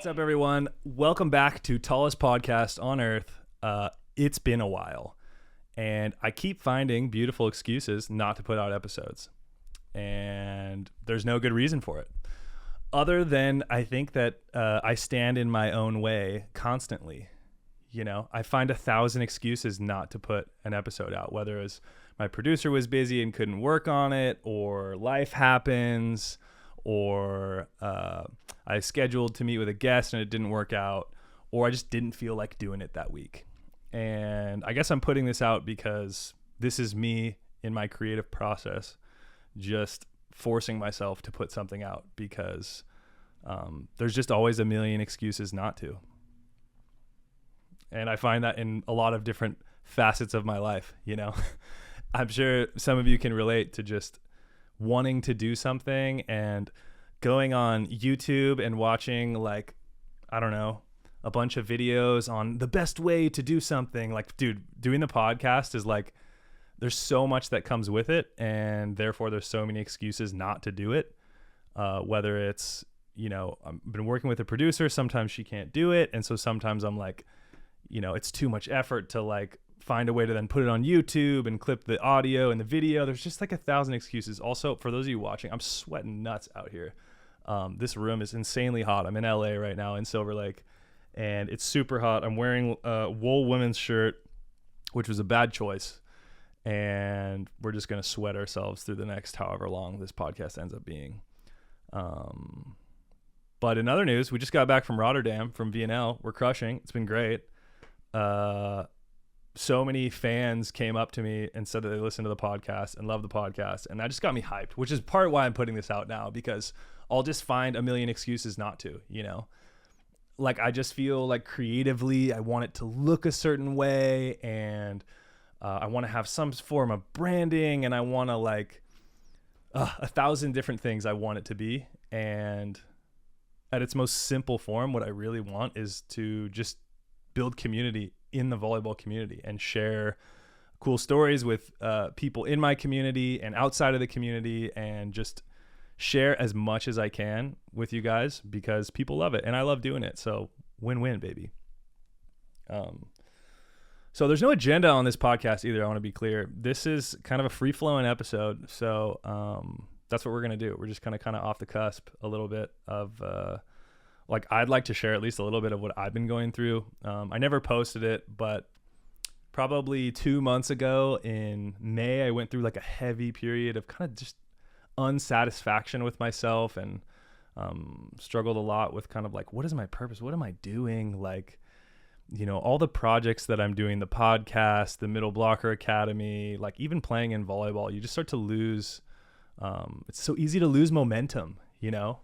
What's up, everyone? Welcome back to Tallest Podcast on Earth. It's been a while, and I keep finding beautiful excuses not to put out episodes, and there's no good reason for it. Other than I think that I stand in my own way constantly. You know, I find 1,000 excuses not to put an episode out, whether it was my producer was busy and couldn't work on it, or life happens, or I scheduled to meet with a guest and it didn't work out, or I just didn't feel like doing it that week. And I guess I'm putting this out because this is me in my creative process, just forcing myself to put something out because there's just always a million excuses not to. And I find that in a lot of different facets of my life, you know. I'm sure some of you can relate to just wanting to do something and going on YouTube and watching, like, I don't know, a bunch of videos on the best way to do something. Like, dude, doing the podcast is like, there's so much that comes with it, and therefore there's so many excuses not to do it. Whether it's, you know, I've been working with a producer, sometimes she can't do it, and so sometimes I'm like, you know, it's too much effort to like find a way to then put it on YouTube and clip the audio and the video. There's just like 1,000 excuses. Also, for those of you watching, I'm sweating nuts out here. This room is insanely hot. I'm in LA right now in Silver Lake, and it's super hot. I'm wearing a wool women's shirt, which was a bad choice. And we're just going to sweat ourselves through the next however long this podcast ends up being. But in other news, we just got back from Rotterdam, from VNL. We're crushing. It's been great. So many fans came up to me and said that they listened to the podcast and love the podcast, and that just got me hyped, which is part why I'm putting this out now, because I'll just find a million excuses not to, you know. Like, I just feel like creatively I want it to look a certain way, and I want to have some form of branding, and I want to like 1,000 different things I want it to be. And at its most simple form, what I really want is to just build community in the volleyball community and share cool stories with people in my community and outside of the community, and just share as much as I can with you guys because people love it and I love doing it. So win-win, baby. So there's no agenda on this podcast either. I want to be clear. This is kind of a free-flowing episode. So that's what we're going to do. We're just kind of off the cusp a little bit of like, I'd like to share at least a little bit of what I've been going through. I never posted it, but probably 2 months ago in May, I went through like a heavy period of kind of just unsatisfaction with myself, and struggled a lot with kind of like, what is my purpose? What am I doing? Like, you know, all the projects that I'm doing, the podcast, the Middle Blocker Academy, like even playing in volleyball, you just start to lose. It's so easy to lose momentum, you know?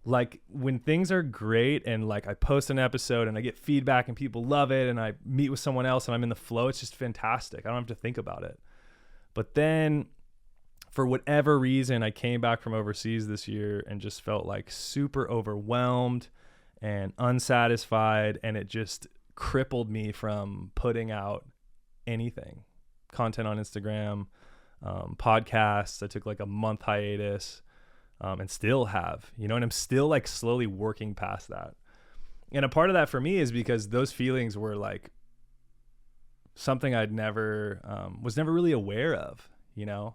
Like, when things are great and like I post an episode and I get feedback and people love it, and I meet with someone else and I'm in the flow, it's just fantastic. I don't have to think about it. But then for whatever reason, I came back from overseas this year and just felt like super overwhelmed and unsatisfied, and it just crippled me from putting out anything. Content on Instagram, podcasts. I took like a month hiatus. And still have, you know, and I'm still like slowly working past that. And a part of that for me is because those feelings were like something I'd never, was never really aware of, you know,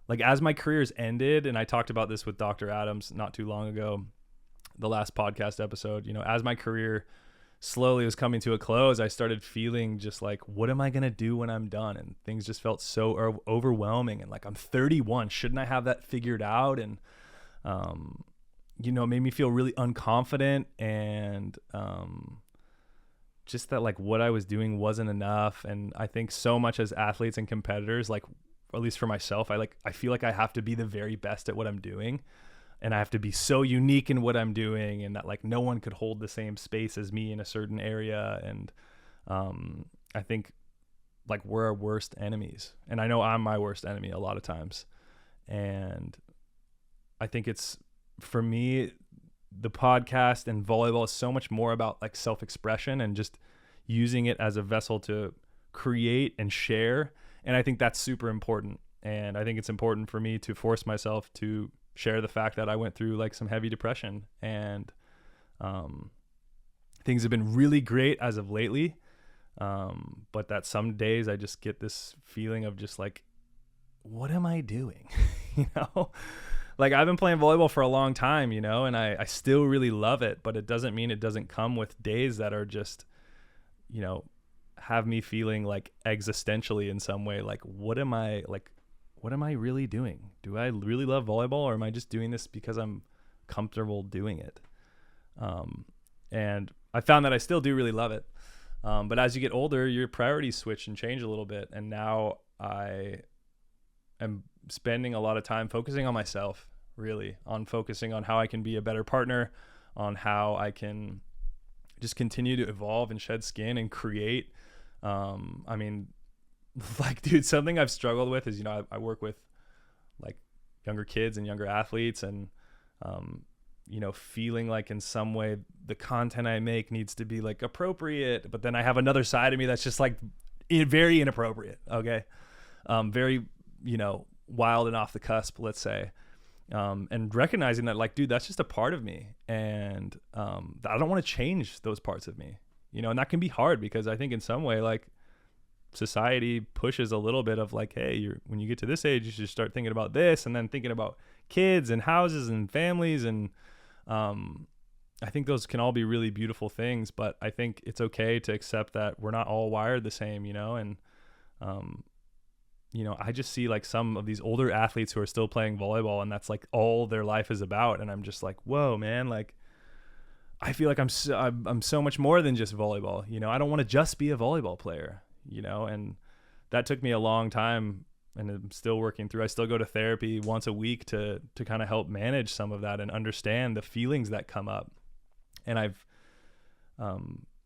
like as my career's ended, and I talked about this with Dr. Adams not too long ago, the last podcast episode, you know, as my career slowly was coming to a close, I started feeling just like, what am I going to do when I'm done? And things just felt so overwhelming. And like, I'm 31, shouldn't I have that figured out? And you know, it made me feel really unconfident, and just that like what I was doing wasn't enough. And I think so much as athletes and competitors, like, at least for myself, I feel like I have to be the very best at what I'm doing, and I have to be so unique in what I'm doing, and that like no one could hold the same space as me in a certain area. And I think like we're our worst enemies, and I know I'm my worst enemy a lot of times. And I think it's, for me, the podcast and volleyball is so much more about like self-expression and just using it as a vessel to create and share. And I think that's super important. And I think it's important for me to force myself to share the fact that I went through like some heavy depression, and Things have been really great as of lately. But that some days I just get this feeling of just like, what am I doing? You know, like I've been playing volleyball for a long time, you know, and I still really love it, but it doesn't mean it doesn't come with days that are just, you know, have me feeling like existentially in some way, like, what am I really doing? Do I really love volleyball, or am I just doing this because I'm comfortable doing it? And I found that I still do really love it. But as you get older, your priorities switch and change a little bit. And now I am spending a lot of time focusing on myself, really, on focusing on how I can be a better partner, on how I can just continue to evolve and shed skin and create. I mean, like, dude, something I've struggled with is, you know, I work with like younger kids and younger athletes, and, you know, feeling like in some way the content I make needs to be like appropriate, but then I have another side of me that's just like very inappropriate. Okay. Very, you know, wild and off the cusp, let's say. And recognizing that, like, dude, that's just a part of me. And, I don't want to change those parts of me, you know, and that can be hard because I think in some way, like, society pushes a little bit of like, hey, when you get to this age, you should start thinking about this, and then thinking about kids and houses and families. And, I think those can all be really beautiful things, but I think it's okay to accept that we're not all wired the same, you know? And, you know, I just see like some of these older athletes who are still playing volleyball, and that's like all their life is about. And I'm just like, whoa, man, like, I feel like I'm so much more than just volleyball. You know, I don't want to just be a volleyball player, you know? And that took me a long time, and I'm still working through. I still go to therapy once a week to kind of help manage some of that and understand the feelings that come up. And I've,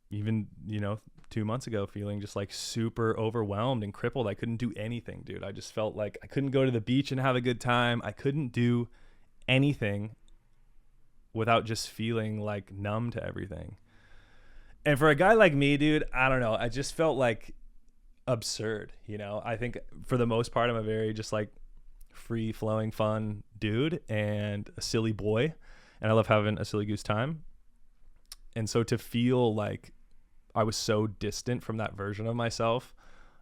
even, you know, 2 months ago, feeling just like super overwhelmed and crippled. I couldn't do anything, dude. I just felt like I couldn't go to the beach and have a good time. I couldn't do anything without just feeling like numb to everything. And for a guy like me, dude, I don't know. I just felt like absurd, you know? I think for the most part, I'm a very just like free flowing, fun dude and a silly boy. And I love having a silly goose time. And so to feel like I was so distant from that version of myself,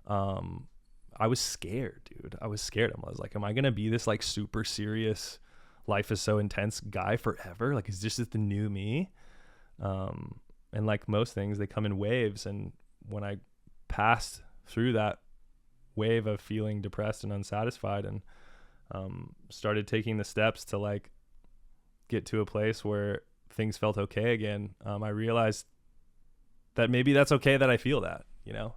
I was scared, dude. I was scared. I was like, am I going to be this like super serious, life is so intense guy forever? Like, is this just the new me? And like most things, they come in waves. And when I passed through that wave of feeling depressed and unsatisfied, and started taking the steps to like get to a place where things felt okay again, I realized that maybe that's okay that I feel that, you know?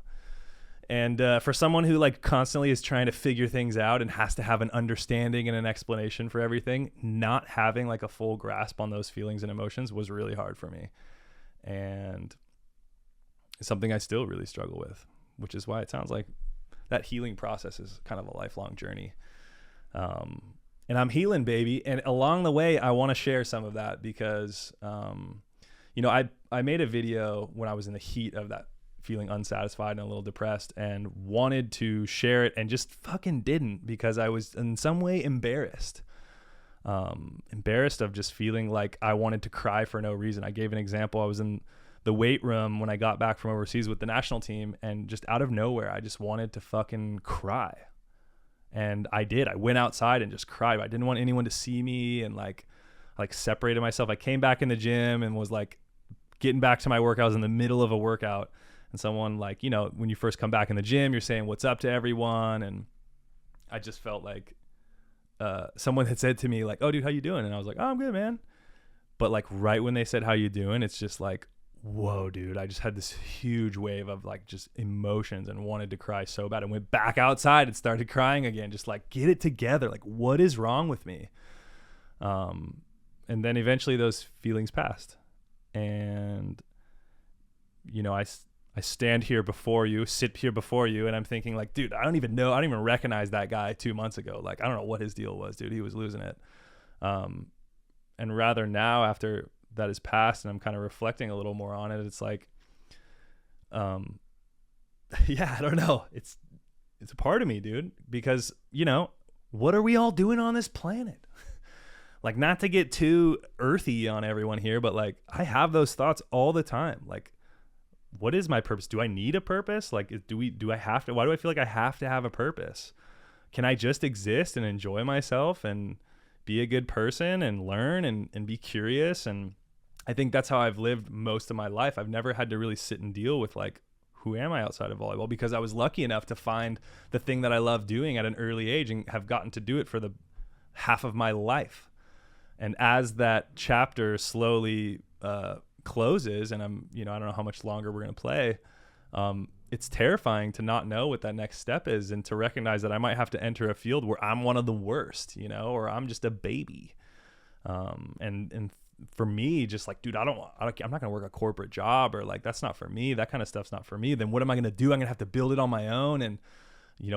And for someone who like constantly is trying to figure things out and has to have an understanding and an explanation for everything, not having like a full grasp on those feelings and emotions was really hard for me. And it's something I still really struggle with, which is why it sounds like that healing process is kind of a lifelong journey. And I'm healing, baby. And along the way, I want to share some of that because, you know, I made a video when I was in the heat of that feeling unsatisfied and a little depressed, and wanted to share it and just fucking didn't, because I was in some way embarrassed of just feeling like I wanted to cry for no reason. I gave an example. I was in the weight room when I got back from overseas with the national team, and just out of nowhere, I just wanted to fucking cry. And I did. I went outside and just cried. I didn't want anyone to see me, and like separated myself. I came back in the gym and was like getting back to my workout. I was in the middle of a workout, and someone, like, you know, when you first come back in the gym, you're saying what's up to everyone. And I just felt like someone had said to me like, oh dude, how you doing? And I was like, oh, I'm good, man. But like right when they said how you doing, it's just like, whoa, dude, I just had this huge wave of like just emotions and wanted to cry so bad, and went back outside and started crying again, just like, get it together. Like, what is wrong with me? And then eventually those feelings passed, and, you know, I stand here before you, sit here before you, and I'm thinking like, dude, I don't even recognize that guy 2 months ago. Like, I don't know what his deal was, dude. He was losing it. And rather now, after that is past and I'm kind of reflecting a little more on it, it's like, yeah, I don't know. It's a part of me, dude, because, you know, what are we all doing on this planet? like, not to get too earthy on everyone here, but like, I have those thoughts all the time. Like, what is my purpose? Do I need a purpose? Like, do I have to, why do I feel like I have to have a purpose? Can I just exist and enjoy myself and be a good person and learn and be curious? And I think that's how I've lived most of my life. I've never had to really sit and deal with like, who am I outside of volleyball? Because I was lucky enough to find the thing that I love doing at an early age and have gotten to do it for the half of my life. And as that chapter slowly closes, and I'm, I don't know how much longer we're going to play, it's terrifying to not know what that next step is, and to recognize that I might have to enter a field where I'm one of the worst, or I'm just a baby. And for me, just like, dude, I'm not going to work a corporate job, or like, that's not for me. That kind of stuff's not for me. Then what am I going to do? I'm going to have to build it on my own. And,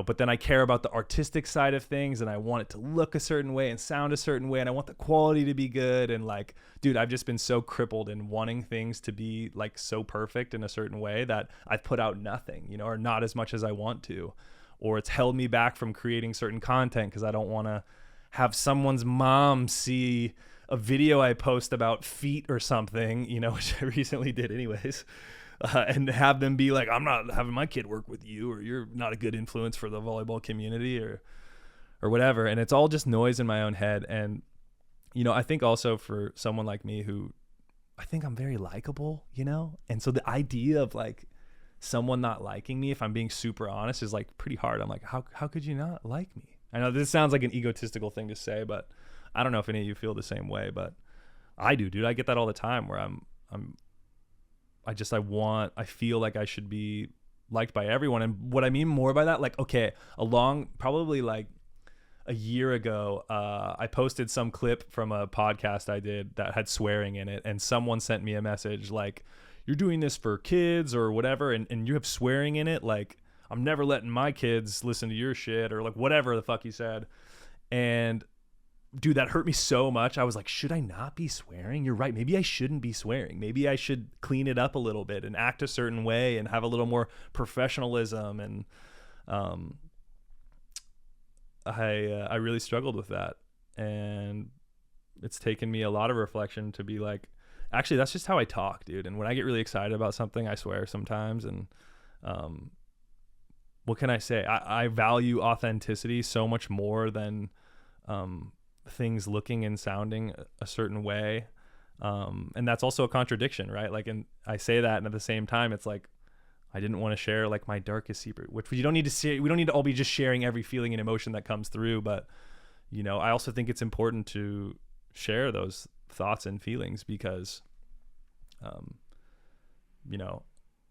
but then I care about the artistic side of things, and I want it to look a certain way and sound a certain way. And I want the quality to be good. And like, dude, I've just been so crippled in wanting things to be like so perfect in a certain way that I've put out nothing, or not as much as I want to, or it's held me back from creating certain content because I don't want to have someone's mom see a video I post about feet or something, which I recently did anyways, and have them be like, I'm not having my kid work with you, or you're not a good influence for the volleyball community, or whatever. And it's all just noise in my own head. And, I think also for someone like me who I think I'm very likable, and so the idea of like someone not liking me, if I'm being super honest, is like pretty hard. I'm like, how could you not like me? I know this sounds like an egotistical thing to say, but I don't know if any of you feel the same way, but I do, dude. I get that all the time where I feel like I should be liked by everyone. And what I mean more by that, like, okay, probably like a year ago, I posted some clip from a podcast I did that had swearing in it. And someone sent me a message like, you're doing this for kids or whatever, and you have swearing in it. Like, I'm never letting my kids listen to your shit, or like whatever the fuck he said. And dude, that hurt me so much. I was like, should I not be swearing? You're right. Maybe I shouldn't be swearing. Maybe I should clean it up a little bit and act a certain way and have a little more professionalism. And I really struggled with that. And it's taken me a lot of reflection to be like, actually, that's just how I talk, dude. And when I get really excited about something, I swear sometimes. And what can I say? I value authenticity so much more than things looking and sounding a certain way, and that's also a contradiction, right? Like, and I say that, and at the same time it's like I didn't want to share like my darkest secret, which you don't need to see. We don't need to all be just sharing every feeling and emotion that comes through, but I also think it's important to share those thoughts and feelings, because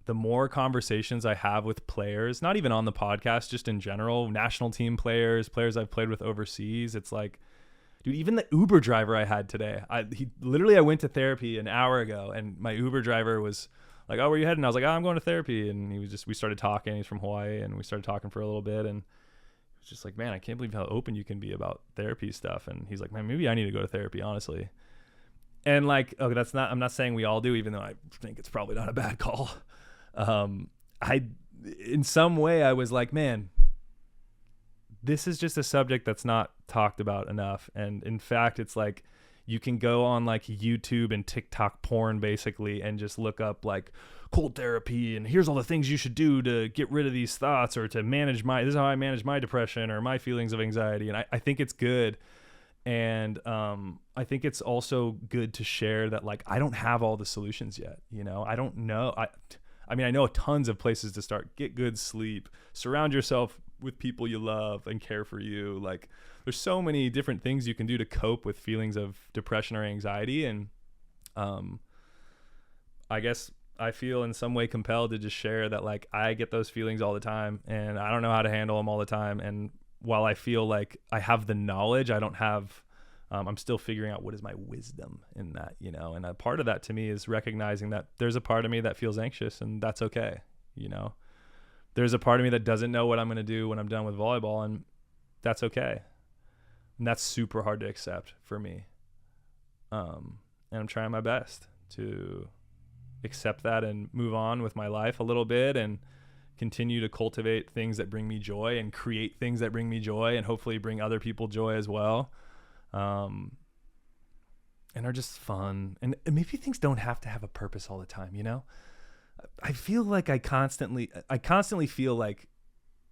the more conversations I have with players, not even on the podcast, just in general, national team players I've played with overseas, it's like, dude, even the Uber driver I had today, I went to therapy an hour ago, and my Uber driver was like, oh, where are you heading? I was like, oh, I'm going to therapy. And we started talking. He's from Hawaii, and we started talking for a little bit. And it's just like, man, I can't believe how open you can be about therapy stuff. And he's like, man, maybe I need to go to therapy, honestly. And like, okay, I'm not saying we all do, even though I think it's probably not a bad call. In some way I was like, man, this is just a subject that's not talked about enough. And in fact, it's like, you can go on like YouTube and TikTok porn basically, and just look up like cold therapy, and here's all the things you should do to get rid of these thoughts, or to manage this is how I manage my depression or my feelings of anxiety. And I think it's good. And I think it's also good to share that, like, I don't have all the solutions yet. I don't know. I mean, I know tons of places to start. Get good sleep, surround yourself with people you love and care for you. Like, there's so many different things you can do to cope with feelings of depression or anxiety. And I guess I feel in some way compelled to just share that, like, I get those feelings all the time, and I don't know how to handle them all the time. And while I feel like I have the knowledge, I don't have, I'm still figuring out what is my wisdom in that, and a part of that to me is recognizing that there's a part of me that feels anxious, and that's okay. There's a part of me that doesn't know what I'm going to do when I'm done with volleyball, and that's okay. And that's super hard to accept for me. And I'm trying my best to accept that and move on with my life a little bit, and continue to cultivate things that bring me joy, and create things that bring me joy, and hopefully bring other people joy as well. and are just fun. And maybe things don't have to have a purpose all the time, you know? I feel like I constantly feel like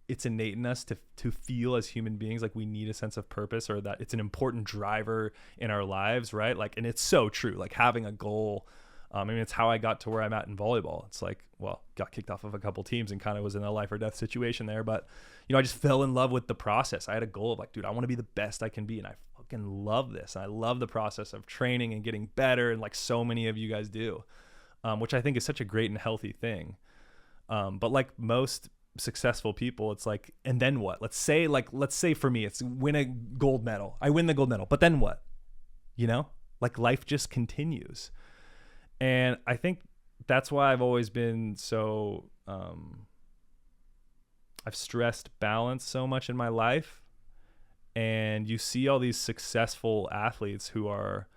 it's innate in us to feel as human beings like we need a sense of purpose, or that it's an important driver in our lives, right? Like, and it's so true, like having a goal. I mean, it's how I got to where I'm at in volleyball. It's like, well, got kicked off of a couple teams and kind of was in a life or death situation there. But, you know, I just fell in love with the process. I had a goal of like, dude, I want to be the best I can be. And I fucking love this. And I love the process of training and getting better. And like so many of you guys do, which I think is such a great and healthy thing. But like most successful people, it's like, and then what? Let's say for me, it's win a gold medal. I win the gold medal, but then what? You know, like life just continues. And I think that's why I've always been so, I've stressed balance so much in my life. And you see all these successful athletes who are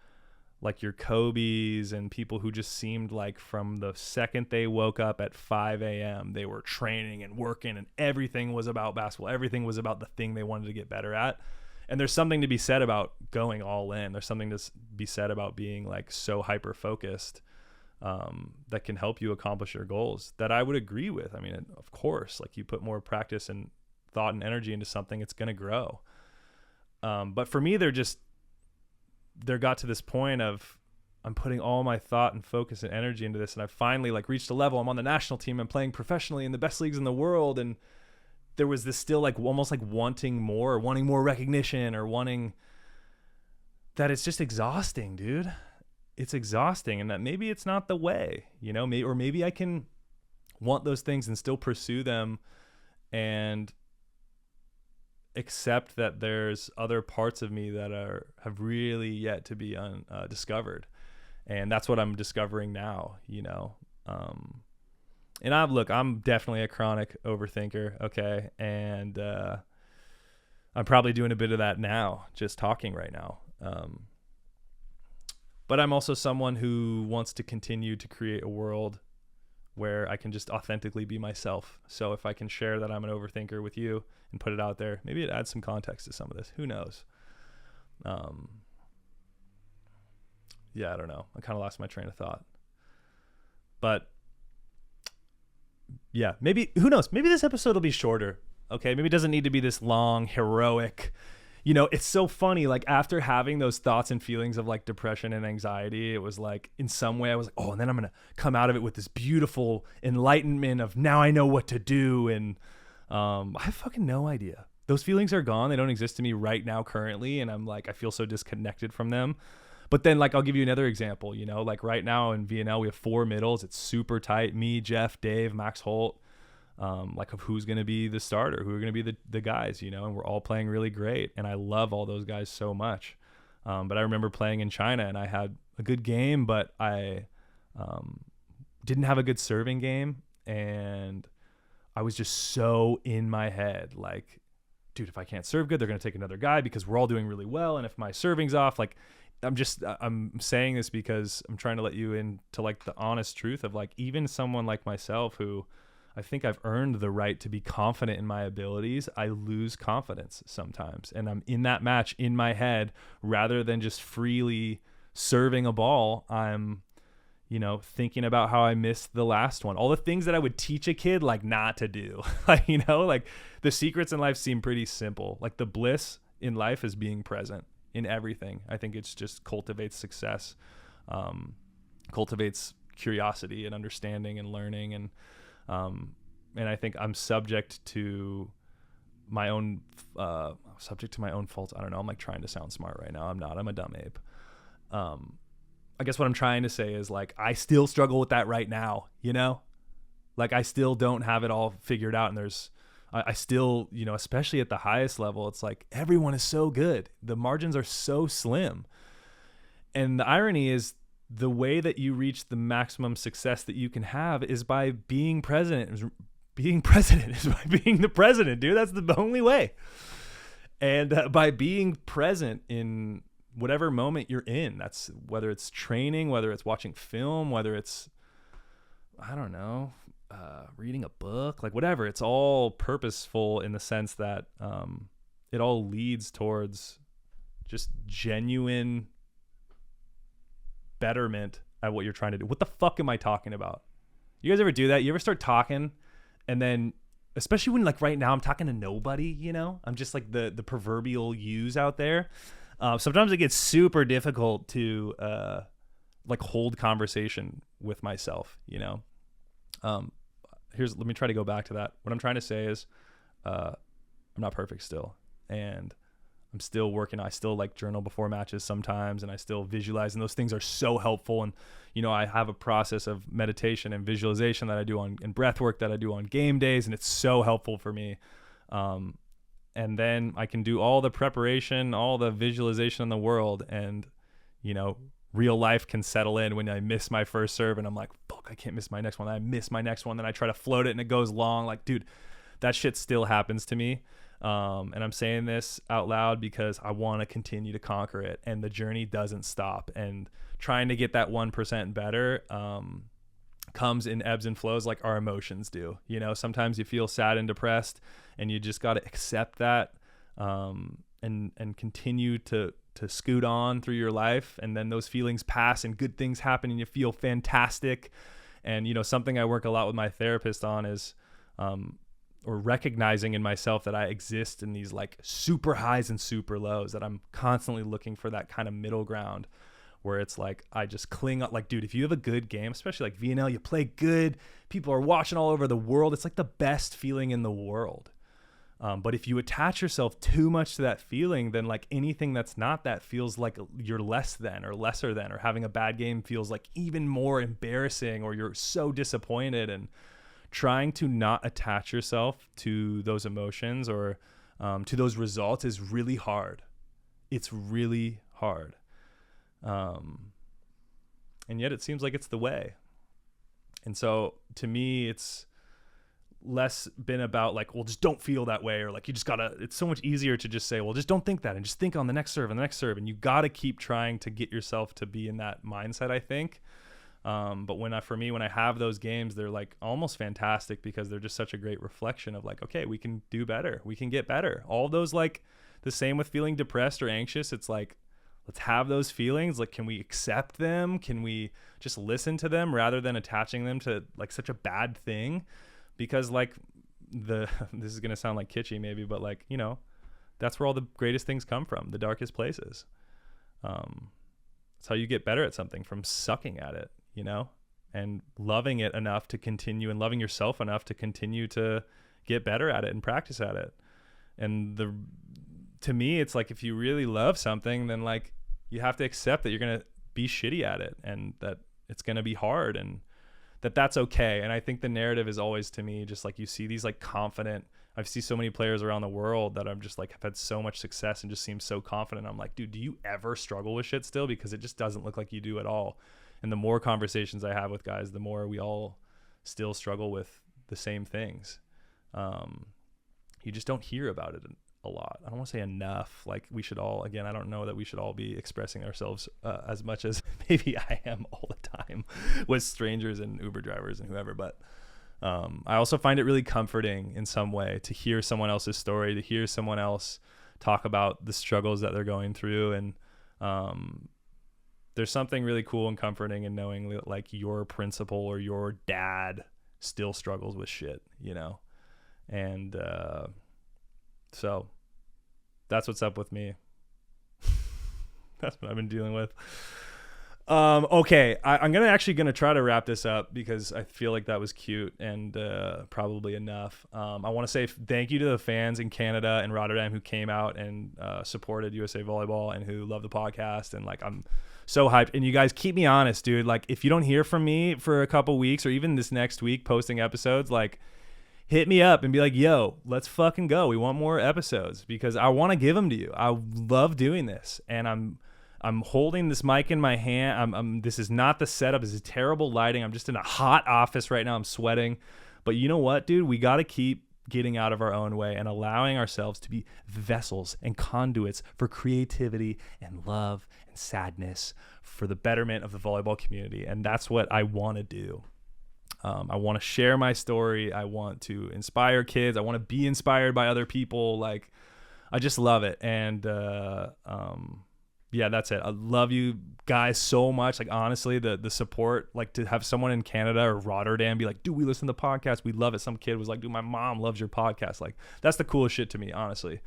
like your Kobe's and people who just seemed like from the second they woke up at 5 a.m., they were training and working, and everything was about basketball. Everything was about the thing they wanted to get better at. And there's something to be said about going all in. There's something to be said about being like so hyper focused that can help you accomplish your goals, that I would agree with. I mean, of course, like you put more practice and thought and energy into something, it's going to grow. But for me, there got to this point of I'm putting all my thought and focus and energy into this. And I finally like reached a level. I'm on the national team. I'm playing professionally in the best leagues in the world. And there was this still like almost like wanting more recognition, or wanting that. It's just exhausting, dude. It's exhausting. And that maybe it's not the way, you know, or maybe I can want those things and still pursue them and accept that there's other parts of me that have really yet to be discovered. And that's what I'm discovering now, you know? And I'm definitely a chronic overthinker. Okay. And, I'm probably doing a bit of that now, just talking right now. But I'm also someone who wants to continue to create a world where I can just authentically be myself. So if I can share that I'm an overthinker with you and put it out there, maybe it adds some context to some of this. Who knows? Yeah, I don't know. I kind of lost my train of thought. But yeah, maybe, who knows? Maybe this episode will be shorter. Okay, maybe it doesn't need to be this long, heroic. You know, it's so funny, like after having those thoughts and feelings of like depression and anxiety, it was like in some way I was like, oh, and then I'm going to come out of it with this beautiful enlightenment of now I know what to do. And I have fucking no idea. Those feelings are gone. They don't exist to me right now currently. And I'm like, I feel so disconnected from them. But then like, I'll give you another example, you know, like right now in VNL, we have 4 middles. It's super tight. Me, Jeff, Dave, Max Holt. Like of who's going to be the starter, who are going to be the guys, you know, and we're all playing really great. And I love all those guys so much. But I remember playing in China and I had a good game, but I didn't have a good serving game. And I was just so in my head, like, dude, if I can't serve good, they're going to take another guy because we're all doing really well. And if my serving's off, like, I'm saying this because I'm trying to let you into like the honest truth of like, even someone like myself who I think I've earned the right to be confident in my abilities, I lose confidence sometimes. And I'm in that match in my head, rather than just freely serving a ball, I'm, you know, thinking about how I missed the last one. All the things that I would teach a kid, like not to do, like, you know, like the secrets in life seem pretty simple. Like the bliss in life is being present in everything. I think it's just cultivates success, cultivates curiosity and understanding and learning. And I think I'm subject to my own faults. I don't know. I'm like trying to sound smart right now. I'm not. I'm a dumb ape. I guess what I'm trying to say is like, I still struggle with that right now, you know, like I still don't have it all figured out. And I still, you know, especially at the highest level, it's like everyone is so good. The margins are so slim. And the irony is, the way that you reach the maximum success that you can have is by being president. Being president is by being the president, dude. That's the only way. And by being present in whatever moment you're in, that's whether it's training, whether it's watching film, whether it's, I don't know, reading a book, like whatever. It's all purposeful in the sense that it all leads towards just genuine betterment at what you're trying to do. What the fuck am I talking about? You guys ever do that? You ever start talking and then, especially when like right now I'm talking to nobody, you know, I'm just like the proverbial use out there. Sometimes it gets super difficult to like hold conversation with myself, you know. Let me try to go back to that. What I'm trying to say is I'm not perfect still, and I'm still working. I still like journal before matches sometimes, and I still visualize, and those things are so helpful. And you know, I have a process of meditation and visualization that I do and breath work that I do on game days, and it's so helpful for me. And then I can do all the preparation, all the visualization in the world, and you know, real life can settle in when I miss my first serve and I'm like, fuck, I can't miss my next one. I miss my next one. Then I try to float it and it goes long. Like, dude, that shit still happens to me. And I'm saying this out loud because I want to continue to conquer it, and the journey doesn't stop. And trying to get that 1% better comes in ebbs and flows like our emotions do. You know, sometimes you feel sad and depressed, and you just got to accept that and continue to scoot on through your life. And then those feelings pass and good things happen and you feel fantastic. And, you know, something I work a lot with my therapist on is, or recognizing in myself that I exist in these like super highs and super lows, that I'm constantly looking for that kind of middle ground where it's like, I just cling up. Like, dude, if you have a good game, especially like VNL, you play good, people are watching all over the world. It's like the best feeling in the world. But if you attach yourself too much to that feeling, then like anything that's not that feels like you're less than or lesser than, or having a bad game feels like even more embarrassing, or you're so disappointed. And trying to not attach yourself to those emotions or to those results is really hard. It's really hard. And yet it seems like it's the way. And so to me, it's less been about like, well, just don't feel that way, or like you just gotta, it's so much easier to just say, well, just don't think that and just think on the next serve and the next serve. And you gotta keep trying to get yourself to be in that mindset, I think. But when I have those games, they're like almost fantastic because they're just such a great reflection of like, okay, we can do better. We can get better. All those, like the same with feeling depressed or anxious. It's like, let's have those feelings. Like, can we accept them? Can we just listen to them rather than attaching them to like such a bad thing? Because like this is going to sound like kitschy maybe, but like, you know, that's where all the greatest things come from, the darkest places. It's how you get better at something, from sucking at it, you know, and loving it enough to continue, and loving yourself enough to continue to get better at it and practice at it. And to me, it's like, if you really love something, then like you have to accept that you're going to be shitty at it, and that it's going to be hard, and that's okay. And I think the narrative is always, to me, just like you see these like confident, I've seen so many players around the world that I'm just like, have had so much success and just seem so confident. I'm like, dude, do you ever struggle with shit still? Because it just doesn't look like you do at all. And the more conversations I have with guys, the more we all still struggle with the same things. You just don't hear about it a lot. I don't want to say enough. Like, we should all, again, I don't know that we should all be expressing ourselves as much as maybe I am all the time with strangers and Uber drivers and whoever. But I also find it really comforting in some way to hear someone else's story, to hear someone else talk about the struggles that they're going through. And there's something really cool and comforting in knowing that like your principal or your dad still struggles with shit, you know? And so that's what's up with me. That's what I've been dealing with. Okay, I'm gonna try to wrap this up because I feel like that was cute and probably enough. I want to say thank you to the fans in Canada and Rotterdam who came out and supported USA Volleyball and who love the podcast. And like, I'm so hyped. And you guys keep me honest, dude. Like, if you don't hear from me for a couple weeks or even this next week posting episodes, like, hit me up and be like, yo, let's fucking go. We want more episodes, because I want to give them to you. I love doing this, and I'm holding this mic in my hand. This is not the setup. This is terrible lighting. I'm just in a hot office right now. I'm sweating. But you know what, dude? We got to keep getting out of our own way and allowing ourselves to be vessels and conduits for creativity and love and sadness for the betterment of the volleyball community. And that's what I want to do. I want to share my story. I want to inspire kids. I want to be inspired by other people. Like, I just love it. And, yeah, that's it. I love you guys so much. Like, honestly, the support, like to have someone in Canada or Rotterdam be like, dude, we listen to the podcast. We love it. Some kid was like, dude, my mom loves your podcast. Like, that's the coolest shit to me, honestly.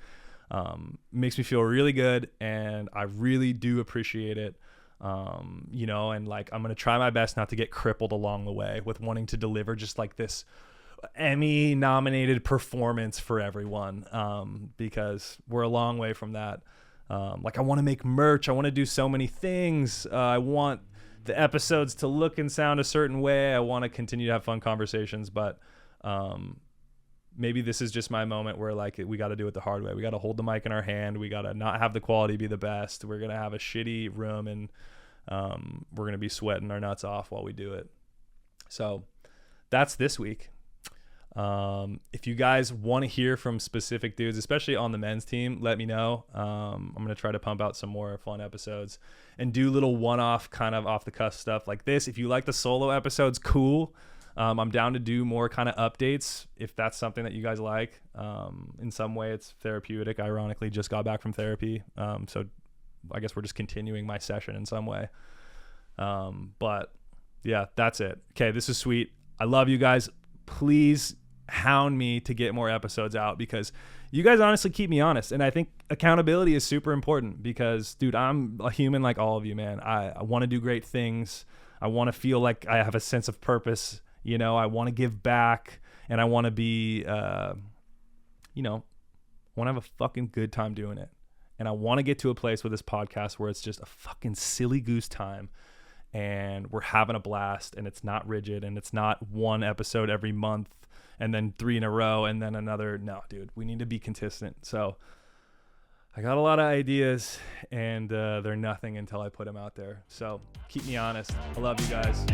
Makes me feel really good, and I really do appreciate it. You know, and like, I'm going to try my best not to get crippled along the way with wanting to deliver just like this Emmy nominated performance for everyone. Because we're a long way from that. Like, I want to make merch. I want to do so many things. I want the episodes to look and sound a certain way. I want to continue to have fun conversations, but, maybe this is just my moment where like we got to do it the hard way. We got to hold the mic in our hand. We got to not have the quality be the best. We're going to have a shitty room, and we're going to be sweating our nuts off while we do it. So that's this week. If you guys want to hear from specific dudes, especially on the men's team, let me know. I'm going to try to pump out some more fun episodes and do little one-off kind of off the cuff stuff like this. If you like the solo episodes, cool. I'm down to do more kind of updates if that's something that you guys like. In some way it's therapeutic. Ironically, just got back from therapy. So I guess we're just continuing my session in some way. But yeah, that's it. Okay. This is sweet. I love you guys. Please hound me to get more episodes out, because you guys honestly keep me honest. And I think accountability is super important because, dude, I'm a human like all of you, man. I want to do great things. I want to feel like I have a sense of purpose. You know, I want to give back, and I want to be, you know, I want to have a fucking good time doing it. And I want to get to a place with this podcast where it's just a fucking silly goose time, and we're having a blast, and it's not rigid, and it's not one episode every month and then 3 in a row and then another. No, dude, we need to be consistent. So I got a lot of ideas, and they're nothing until I put them out there. So keep me honest. I love you guys.